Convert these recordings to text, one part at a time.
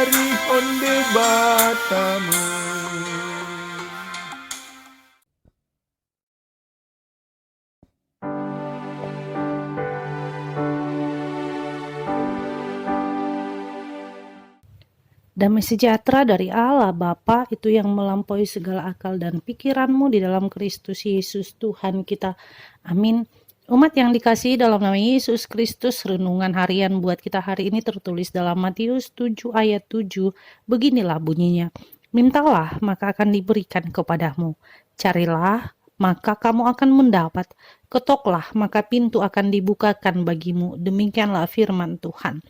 dari onde batamu. Damai sejahtera dari Allah Bapa itu yang melampaui segala akal dan pikiranmu di dalam Kristus Yesus Tuhan kita. Amin. Umat yang dikasihi dalam nama Yesus Kristus, renungan harian buat kita hari ini tertulis dalam Matius 7 ayat 7. Beginilah bunyinya. Mintalah maka akan diberikan kepadamu. Carilah maka kamu akan mendapat. Ketoklah maka pintu akan dibukakan bagimu. Demikianlah firman Tuhan.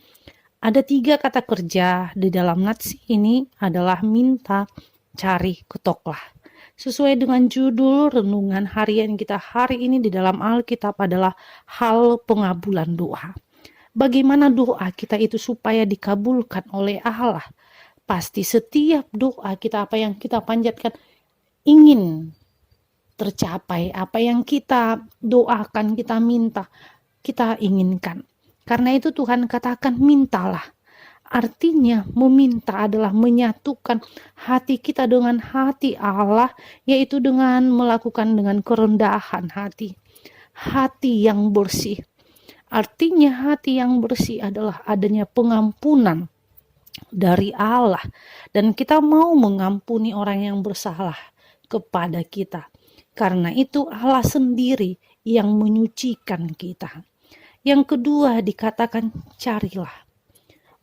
Ada 3 kata kerja di dalam nats ini adalah minta, cari, ketoklah. Sesuai dengan judul renungan harian kita hari ini di dalam Alkitab adalah hal pengabulan doa. Bagaimana doa kita itu supaya dikabulkan oleh Allah? Pasti setiap doa kita, apa yang kita panjatkan, ingin tercapai. Apa yang kita doakan, kita minta, kita inginkan. Karena itu Tuhan katakan mintalah. Artinya meminta adalah menyatukan hati kita dengan hati Allah, yaitu dengan melakukan dengan kerendahan hati. Hati yang bersih. Artinya hati yang bersih adalah adanya pengampunan dari Allah. Dan kita mau mengampuni orang yang bersalah kepada kita. Karena itu Allah sendiri yang menyucikan kita. Yang kedua dikatakan carilah.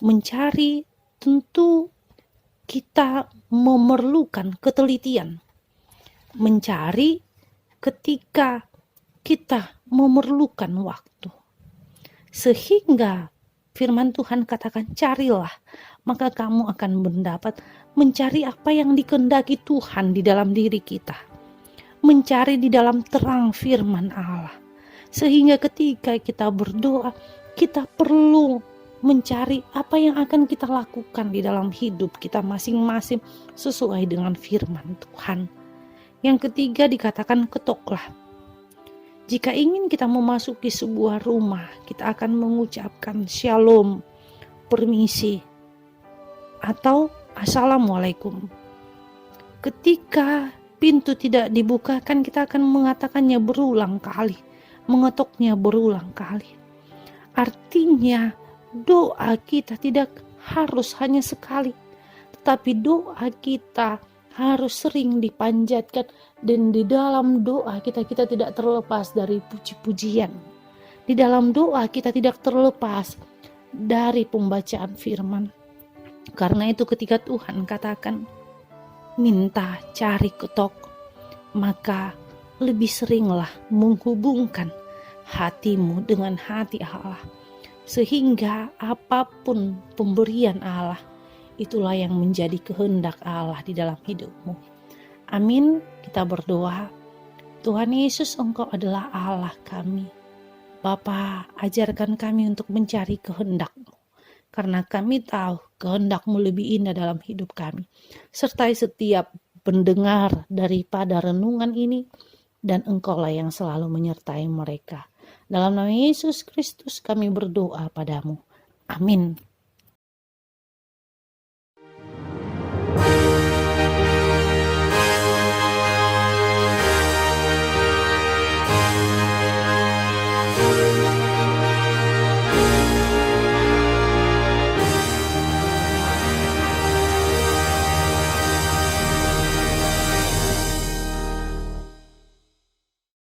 Mencari tentu kita memerlukan ketelitian. Mencari ketika kita memerlukan waktu. Sehingga firman Tuhan katakan carilah, maka kamu akan mendapat. Mencari apa yang dikehendaki Tuhan di dalam diri kita. Mencari di dalam terang firman Allah. Sehingga ketika kita berdoa, kita perlu mencari apa yang akan kita lakukan di dalam hidup kita masing-masing sesuai dengan firman Tuhan. Yang ketiga dikatakan ketoklah. Jika ingin kita memasuki sebuah rumah, kita akan mengucapkan shalom, permisi, atau assalamualaikum. Ketika pintu tidak dibukakan, kita akan mengatakannya berulang kali. Mengetoknya berulang kali. Artinya doa kita tidak harus hanya sekali, tetapi doa kita harus sering dipanjatkan, dan di dalam doa kita tidak terlepas dari puji-pujian. Di dalam doa kita tidak terlepas dari pembacaan firman. Karena itu ketika Tuhan katakan minta, cari, ketok, maka lebih seringlah menghubungkan hatimu dengan hati Allah. Sehingga apapun pemberian Allah, itulah yang menjadi kehendak Allah di dalam hidupmu. Amin. Kita berdoa. Tuhan Yesus, Engkau adalah Allah kami. Bapa, ajarkan kami untuk mencari kehendak-Mu. Karena kami tahu kehendak-Mu lebih indah dalam hidup kami. Sertai setiap pendengar daripada renungan ini, dan Engkaulah yang selalu menyertai mereka. Dalam nama Yesus Kristus kami berdoa padamu. Amin.